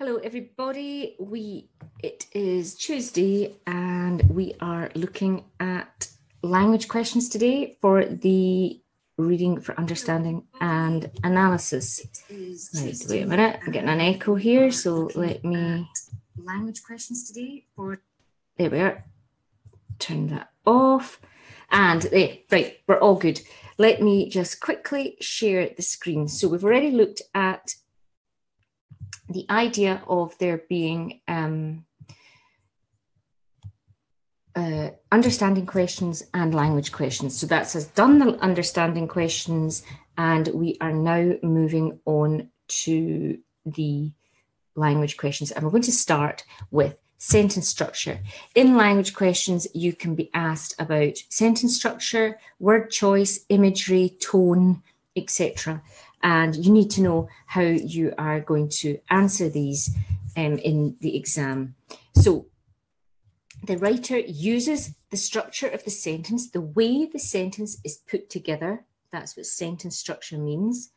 Hello everybody, it is Tuesday and we are looking at language questions today for the reading for understanding and analysis. Right, wait a minute, I'm getting an echo here, so let me... Language questions today for... There we are. Turn that off. And right, we're all good. Let me just quickly share the screen. So we've already looked at the idea of there being understanding questions and language questions. So that says done the understanding questions, and we are now moving on to the language questions. And we're going to start with sentence structure. In language questions, you can be asked about sentence structure, word choice, imagery, tone, etc. And you need to know how you are going to answer these in the exam. So the writer uses the structure of the sentence, the way the sentence is put together. That's what sentence structure means.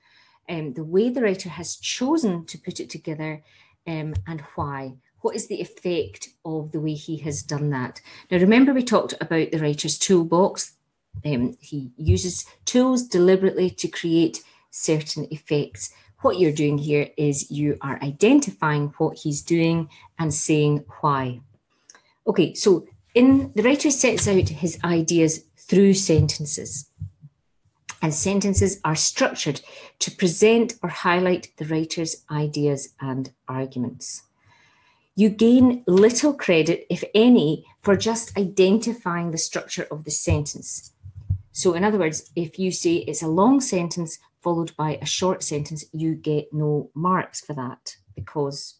The way the writer has chosen to put it together and why. What is the effect of the way he has done that? Now, remember we talked about the writer's toolbox. He uses tools deliberately to create certain effects. What you're doing here is you are identifying what he's doing and saying why. Okay, so the writer sets out his ideas through sentences. And sentences are structured to present or highlight the writer's ideas and arguments. You gain little credit, if any, for just identifying the structure of the sentence. So in other words, if you say it's a long sentence followed by a short sentence, you get no marks for that, because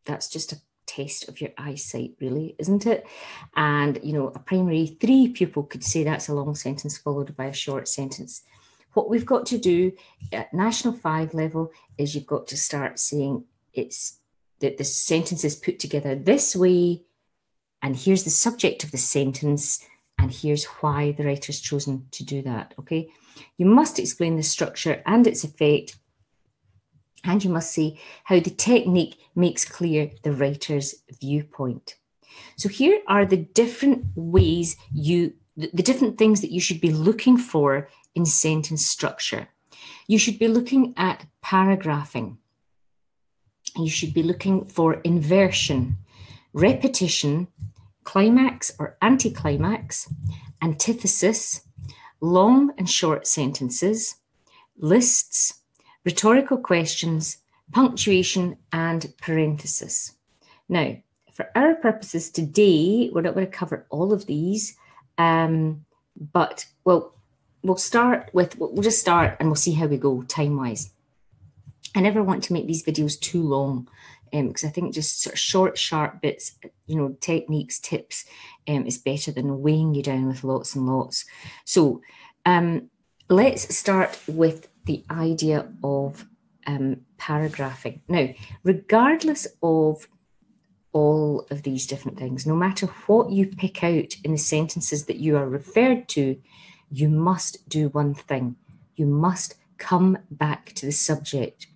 that's just a test of your eyesight, really, isn't it? And, you know, a primary 3 pupil could say that's a long sentence followed by a short sentence. What we've got to do at National 5 level is you've got to start saying that the sentence is put together this way, and here's the subject of the sentence, and here's why the writer's chosen to do that, okay? You must explain the structure and its effect, and you must say how the technique makes clear the writer's viewpoint. So here are the different ways the different things that you should be looking for in sentence structure. You should be looking at paragraphing. You should be looking for inversion, repetition, climax or anticlimax, antithesis, long and short sentences, lists, rhetorical questions, punctuation, and parenthesis. Now, for our purposes today, we're not going to cover all of these, but we'll just start and we'll see how we go time-wise. I never want to make these videos too long, because I think just sort of short, sharp bits, you know, techniques, tips, is better than weighing you down with lots and lots. So let's start with the idea of paragraphing. Now, regardless of all of these different things, no matter what you pick out in the sentences that you are referred to, you must do one thing. You must come back to the subject.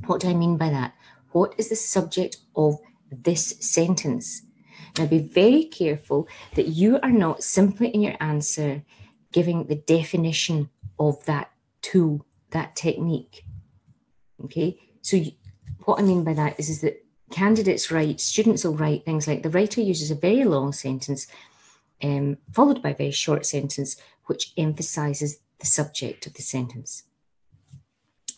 What do I mean by that? What is the subject of this sentence? Now, be very careful that you are not simply in your answer giving the definition of that tool, that technique. Okay, so what I mean by that is that candidates write, students will write things like the writer uses a very long sentence followed by a very short sentence, which emphasizes the subject of the sentence.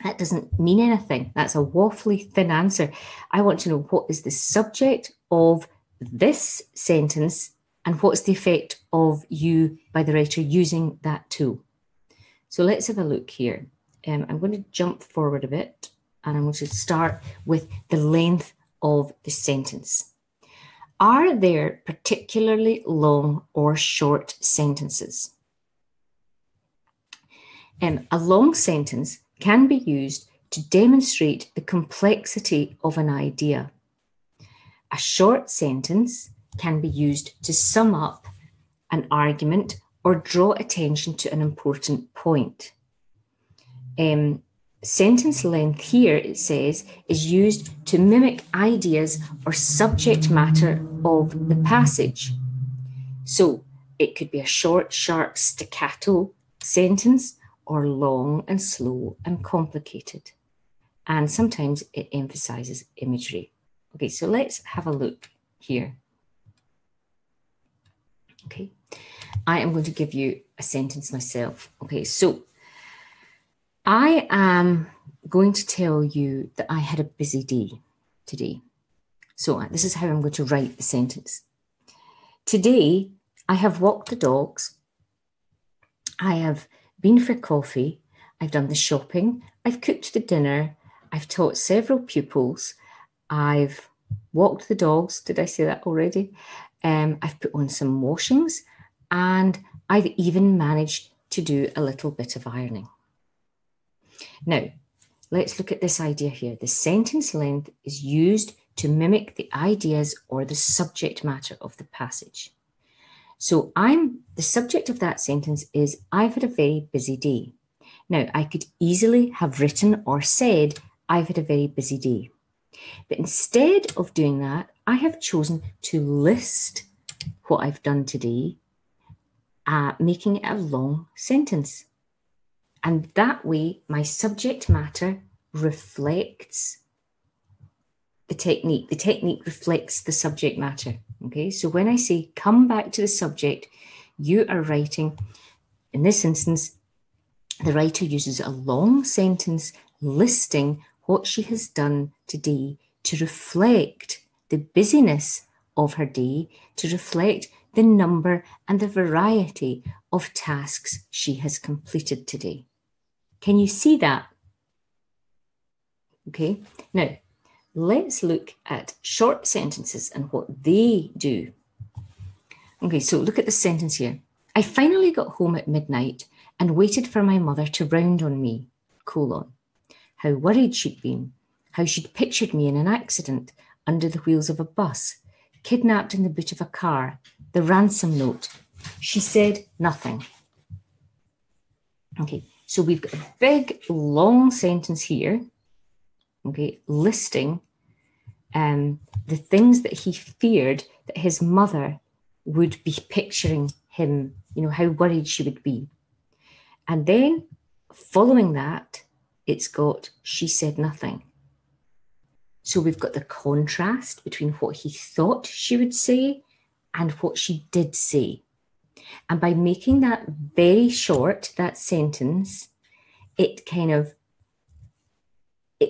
That doesn't mean anything. That's a waffly thin answer. I want to know what is the subject of this sentence and what's the effect of you by the writer using that tool. So let's have a look here. I'm going to jump forward a bit and I'm going to start with the length of the sentence. Are there particularly long or short sentences? A long sentence can be used to demonstrate the complexity of an idea. A short sentence can be used to sum up an argument or draw attention to an important point. sentence length here, it says, is used to mimic ideas or subject matter of the passage. So it could be a short, sharp, staccato sentence, or long and slow and complicated. And sometimes it emphasizes imagery. Okay, so let's have a look here. Okay, I am going to give you a sentence myself. Okay, so I am going to tell you that I had a busy day today. So this is how I'm going to write the sentence. Today, I have walked the dogs. I have been for coffee. I've done the shopping. I've cooked the dinner. I've taught several pupils. I've walked the dogs. Did I say that already? I've put on some washings, and I've even managed to do a little bit of ironing. Now, let's look at this idea here. The sentence length is used to mimic the ideas or the subject matter of the passage. So the subject of that sentence is, I've had a very busy day. Now, I could easily have written or said, I've had a very busy day. But instead of doing that, I have chosen to list what I've done today, making it a long sentence. And that way, my subject matter reflects the technique. The technique reflects the subject matter. Okay, so when I say come back to the subject, you are writing, in this instance, the writer uses a long sentence listing what she has done today to reflect the busyness of her day, to reflect the number and the variety of tasks she has completed today. Can you see that? Okay, now let's look at short sentences and what they do. Okay, so look at the sentence here. I finally got home at midnight and waited for my mother to round on me, : how worried she'd been, how she'd pictured me in an accident, under the wheels of a bus, kidnapped in the boot of a car, the ransom note. She said nothing. Okay, so we've got a big, long sentence here, okay, listing the things that he feared that his mother would be picturing him, how worried she would be. And then following that, it's got, she said nothing. So we've got the contrast between what he thought she would say and what she did say. And by making that very short, that sentence, it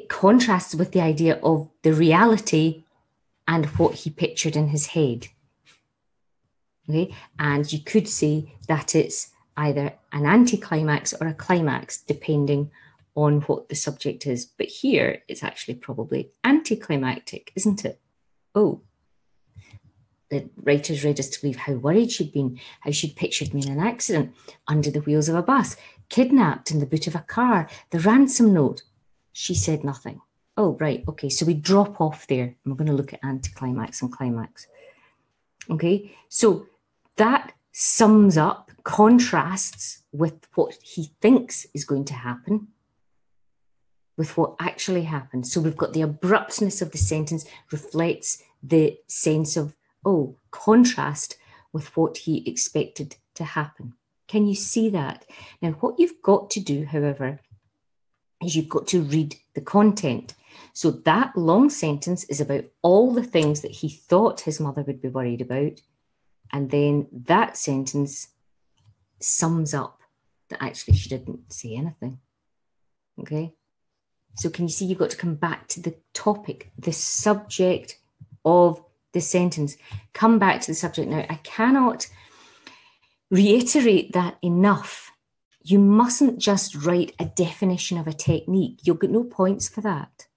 contrasts with the idea of the reality and what he pictured in his head. Okay, and you could say that it's either an anticlimax or a climax, depending on what the subject is. But here, it's actually probably anticlimactic, isn't it? Oh, the writer's read us to believe how worried she'd been, how she'd pictured me in an accident, under the wheels of a bus, kidnapped in the boot of a car, the ransom note. She said nothing. Oh, right, okay, so we drop off there, and we're going to look at anticlimax and climax. Okay, so that sums up, contrasts with what he thinks is going to happen with what actually happened. So we've got the abruptness of the sentence reflects the sense of, contrast with what he expected to happen. Can you see that? Now, what you've got to do, however, is you've got to read the content. So that long sentence is about all the things that he thought his mother would be worried about. And then that sentence sums up that actually she didn't say anything. Okay? So can you see you've got to come back to the topic, the subject of the sentence. Come back to the subject. Now, I cannot reiterate that enough. You mustn't just write a definition of a technique. You'll get no points for that.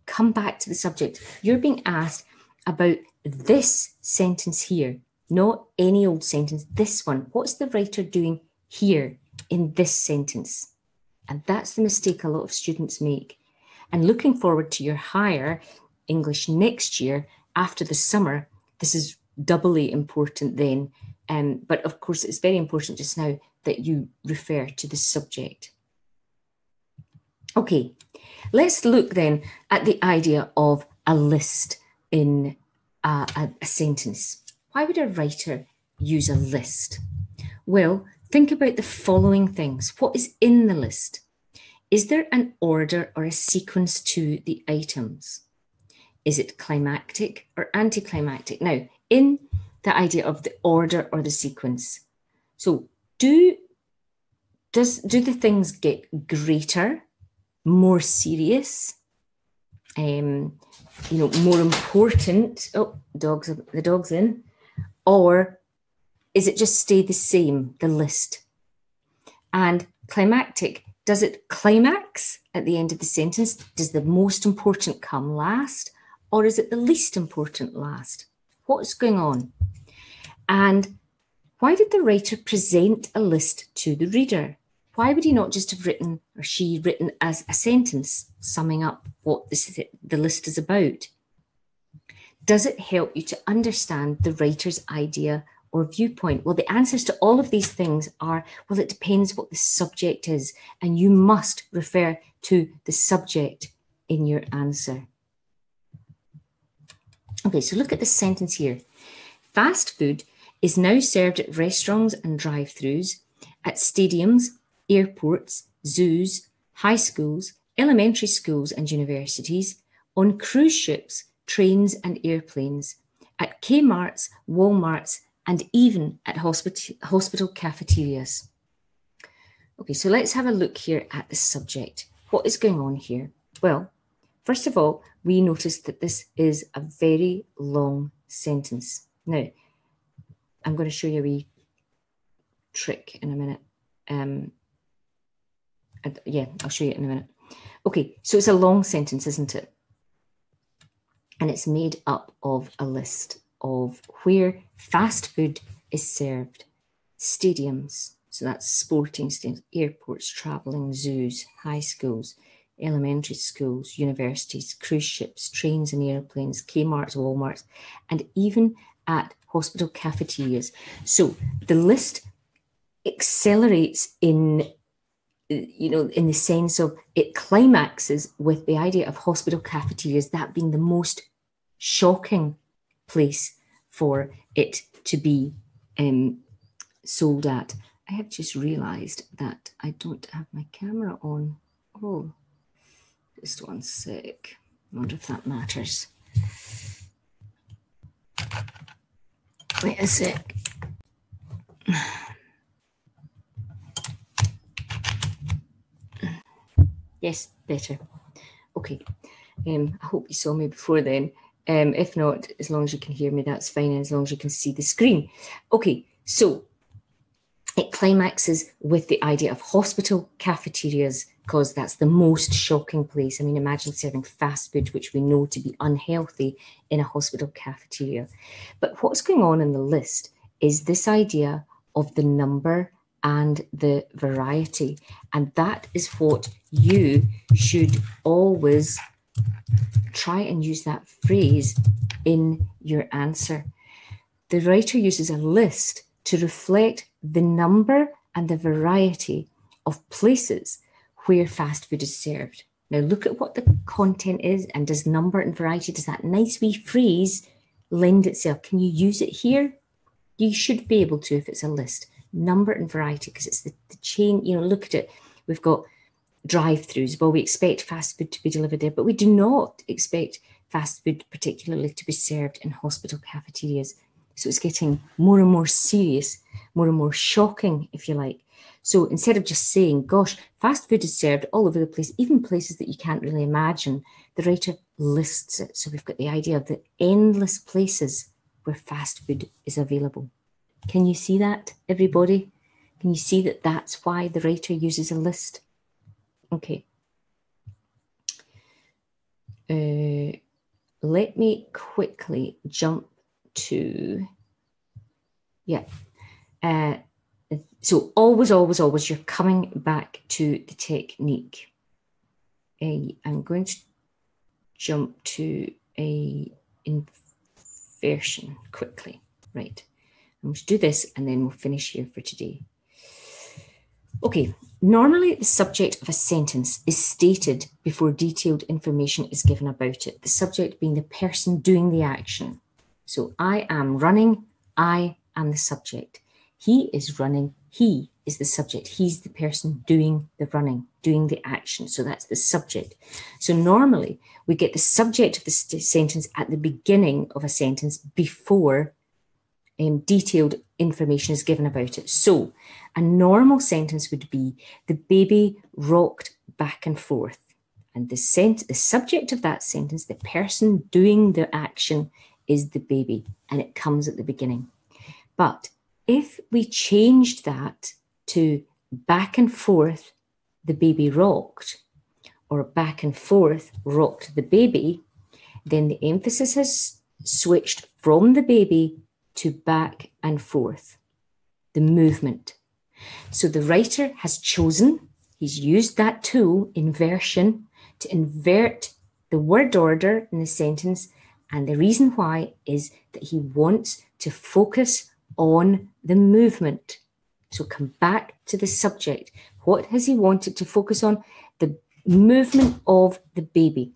Come back to the subject. You're being asked about this sentence here, not any old sentence, this one. What's the writer doing here in this sentence? And that's the mistake a lot of students make. And looking forward to your higher English next year after the summer, this is doubly important then. But of course, it's very important just now that you refer to the subject. Okay, let's look then at the idea of a list in a sentence. Why would a writer use a list? Well, think about the following things. What is in the list? Is there an order or a sequence to the items? Is it climactic or anticlimactic? Now, in the idea of the order or the sequence, so do the things get greater, more serious, more important? Oh, the dog's in. Or is it just stay the same, the list? And climactic, does it climax at the end of the sentence? Does the most important come last? Or is it the least important last? What's going on? And why did the writer present a list to the reader? Why would he not just have written, or she written as a sentence summing up what the list is about? Does it help you to understand the writer's idea or viewpoint? Well, the answers to all of these things are, well, it depends what the subject is, and you must refer to the subject in your answer. Okay, so look at this sentence here. Fast food is now served at restaurants and drive-thrus, at stadiums, airports, zoos, high schools, elementary schools and universities, on cruise ships, trains and airplanes, at Kmart's, Walmart's, and even at hospital cafeterias. Okay, so let's have a look here at the subject. What is going on here? Well, first of all, we notice that this is a very long sentence. Now, I'm going to show you a wee trick in a minute. I'll show you it in a minute. Okay, so it's a long sentence, isn't it? And it's made up of a list of where fast food is served. Stadiums, so that's sporting stadiums, airports, travelling, zoos, high schools, elementary schools, universities, cruise ships, trains and airplanes, Kmart's, Walmart's, and even at hospital cafeterias. So the list accelerates in the sense of it climaxes with the idea of hospital cafeterias, that being the most shocking place for it to be sold at. I have just realised that I don't have my camera on. Oh, just one sec. I wonder if that matters. Wait a sec. Yes, better. Okay. I hope you saw me before then. If not, as long as you can hear me, that's fine. And as long as you can see the screen. Okay, so it climaxes with the idea of hospital cafeterias, because that's the most shocking place. I mean, imagine serving fast food, which we know to be unhealthy, in a hospital cafeteria. But what's going on in the list is this idea of the number and the variety. And that is what you should always try and use that phrase in your answer. The writer uses a list to reflect the number and the variety of places where fast food is served. Now look at what the content is, and does number and variety, does that nice wee phrase lend itself? Can you use it here? You should be able to if it's a list. Number and variety, because it's the chain, look at it. We've got drive-thrus. Well, we expect fast food to be delivered there, but we do not expect fast food particularly to be served in hospital cafeterias. So it's getting more and more serious, more and more shocking, if you like. So instead of just saying, gosh, fast food is served all over the place, even places that you can't really imagine, the writer lists it. So we've got the idea of the endless places where fast food is available. Can you see that, everybody? Can you see that that's why the writer uses a list? Okay. Let me quickly jump to, so always, you're coming back to the technique. I'm going to jump to a inversion quickly. Right. I'm going to do this and then we'll finish here for today. Okay, normally the subject of a sentence is stated before detailed information is given about it, the subject being the person doing the action. So I am running, I am the subject. He is running, he is the subject. He's the person doing the running, doing the action. So that's the subject. So normally we get the subject of the sentence at the beginning of a sentence before detailed information is given about it. So a normal sentence would be, the baby rocked back and forth. And the subject of that sentence, the person doing the action, is the baby, and it comes at the beginning. But if we changed that to back and forth, the baby rocked, or back and forth, rocked the baby, then the emphasis has switched from the baby to back and forth, the movement. So the writer has chosen, he's used that tool, inversion, to invert the word order in the sentence. And the reason why is that he wants to focus on the movement. So come back to the subject. What has he wanted to focus on? The movement of the baby.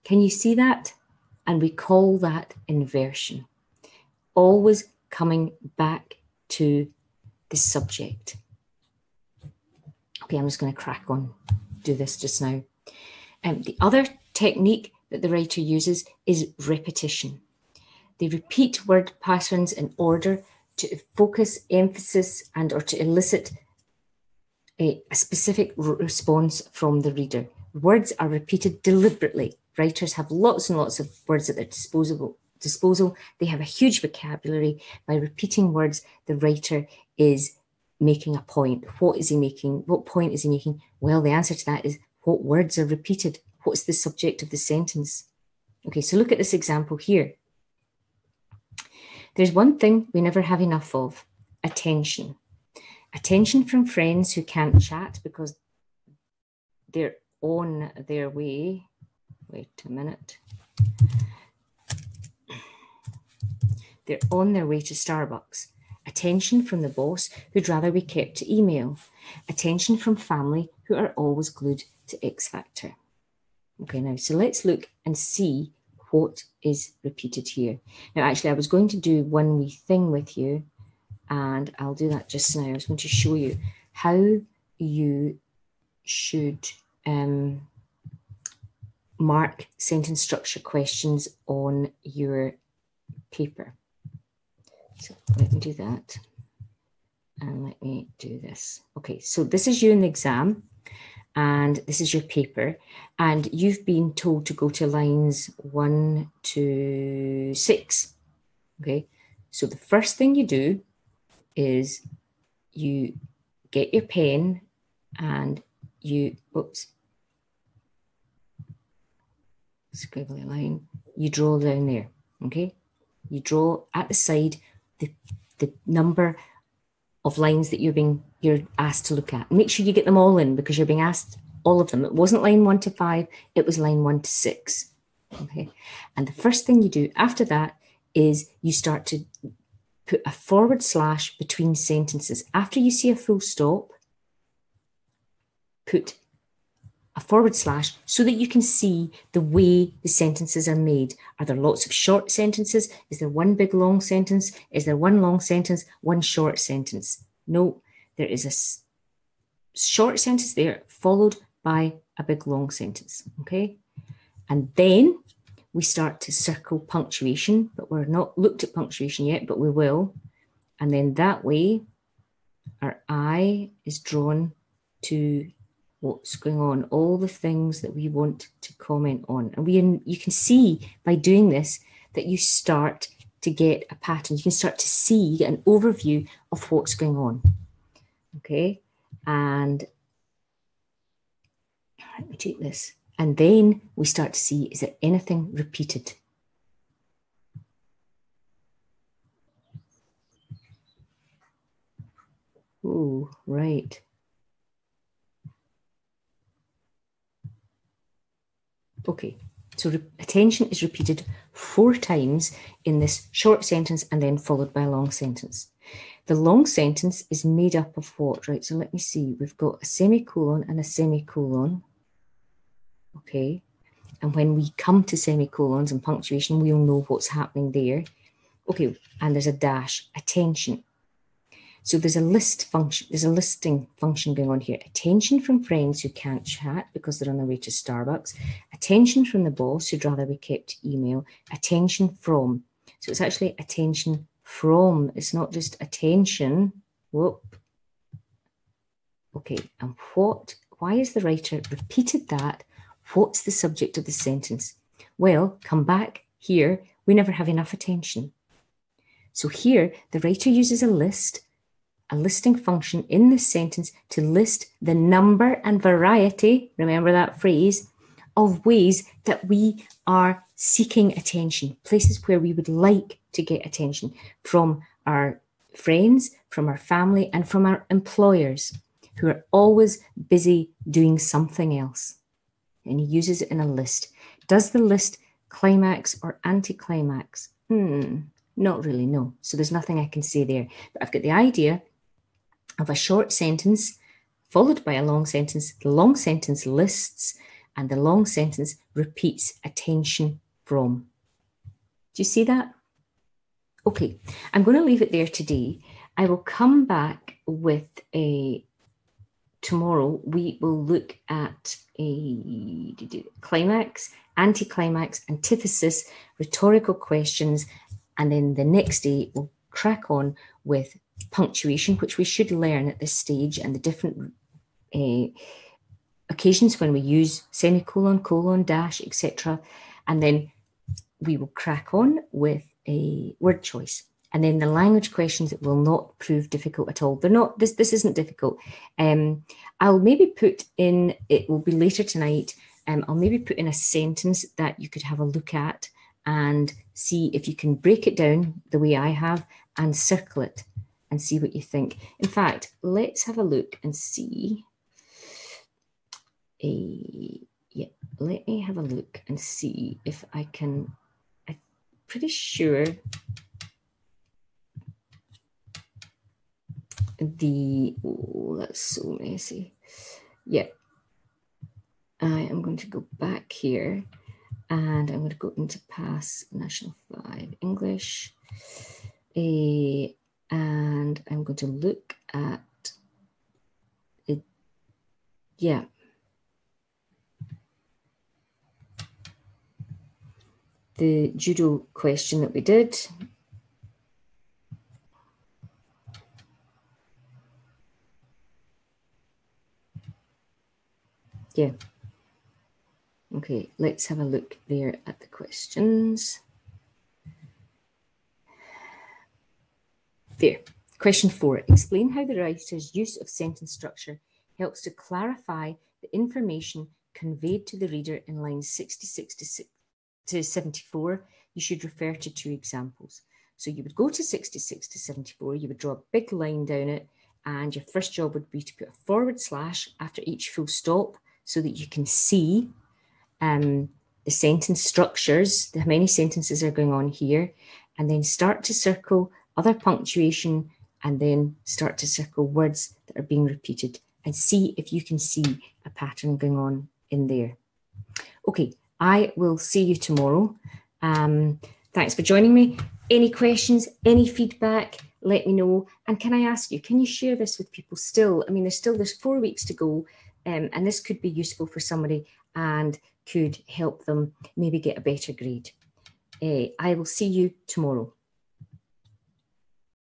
Can you see that? And we call that inversion. Always coming back to the subject. Okay, I'm just going to crack on, do this just now. The other technique that the writer uses is repetition. They repeat word patterns in order to focus, emphasis, and or to elicit a specific response from the reader. Words are repeated deliberately. Writers have lots and lots of words at their disposal. They have a huge vocabulary. By repeating words, the writer is making a point. What is he making? What point is he making? Well, the answer to that is, what words are repeated? What's the subject of the sentence? Okay, so look at this example here. There's one thing we never have enough of: attention. Attention from friends who can't chat because they're on their way. Wait a minute. They're on their way to Starbucks. Attention from the boss who'd rather be kept to email. Attention from family who are always glued to X Factor. Okay, now, so let's look and see what is repeated here. Now, actually, I was going to do one wee thing with you, and I'll do that just now. I was going to show you how you should mark sentence structure questions on your paper. So let me do that. And let me do this. Okay, so this is you in the exam, and this is your paper, and you've been told to go to lines 1 to 6. Okay, so the first thing you do is you get your pen and you, squiggly line, you draw down there, okay? You draw at the side the number of lines that you're asked to look at. Make sure you get them all in, because you're being asked all of them. It wasn't line 1 to 5, it was line 1 to 6. Okay. And the first thing you do after that is you start to put a forward slash between sentences. After you see a full stop, put a forward slash so that you can see the way the sentences are made. Are there lots of short sentences? Is there one big long sentence? Is there one long sentence, one short sentence? No, there is a short sentence there followed by a big long sentence, okay? And then we start to circle punctuation, but we're not looked at punctuation yet, but we will. And then that way our eye is drawn to what's going on, all the things that we want to comment on. And you can see by doing this that you start to get a pattern. You can start to see an overview of what's going on. Okay, and let me take this. And then we start to see, is there anything repeated? Oh, right. Okay, so attention is repeated 4 times in this short sentence and then followed by a long sentence. The long sentence is made up of what, right? So let me see. We've got a semicolon and a semicolon. Okay. And when we come to semicolons and punctuation, we'll know what's happening there. Okay. And there's a dash, attention. So there's a list function, there's a listing function going on here. Attention from friends who can't chat because they're on their way to Starbucks. Attention from the boss who'd rather be kept email. Attention from. So it's actually attention from. It's not just attention. Whoop. Okay, and why has the writer repeated that? What's the subject of the sentence? Well, come back here. We never have enough attention. So here, the writer uses a listing function in this sentence to list the number and variety, remember that phrase, of ways that we are seeking attention, places where we would like to get attention from our friends, from our family, and from our employers, who are always busy doing something else. And he uses it in a list. Does the list climax or anticlimax? Not really, no. So there's nothing I can say there. But I've got the idea of a short sentence followed by a long sentence. The long sentence lists and the long sentence repeats attention from. Do you see that? Okay, I'm going to leave it there today. I will come back with tomorrow we will look at a climax, anticlimax, antithesis, rhetorical questions, and then the next day we'll crack on with punctuation, which we should learn at this stage, and the different occasions when we use semicolon, colon, dash, etc. And then we will crack on with a word choice. And then the language questions will not prove difficult at all. They're not, this isn't difficult. I'll maybe put in, it will be later tonight, I'll maybe put in a sentence that you could have a look at and see if you can break it down the way I have and circle it and see what you think. In fact, let's have a look and see. Let me have a look and see if I can, I'm pretty sure that's so messy. Yeah, I am going to go back here and I'm going to go into Pass National 5 English. And I'm going to look at it. Yeah. The judo question that we did. Yeah. Okay, let's have a look there at the questions. There. Question 4. Explain how the writer's use of sentence structure helps to clarify the information conveyed to the reader in lines 66 to 74. You should refer to 2 examples. So you would go to 66 to 74, you would draw a big line down it, and your first job would be to put a forward slash after each full stop so that you can see the sentence structures, how many sentences are going on here, and then start to circle other punctuation and then start to circle words that are being repeated and see if you can see a pattern going on in there. Okay, I will see you tomorrow. Thanks for joining me. Any questions, any feedback, let me know. And can I ask you, can you share this with people still? I mean, there's 4 weeks to go, and this could be useful for somebody and could help them maybe get a better grade. I will see you tomorrow.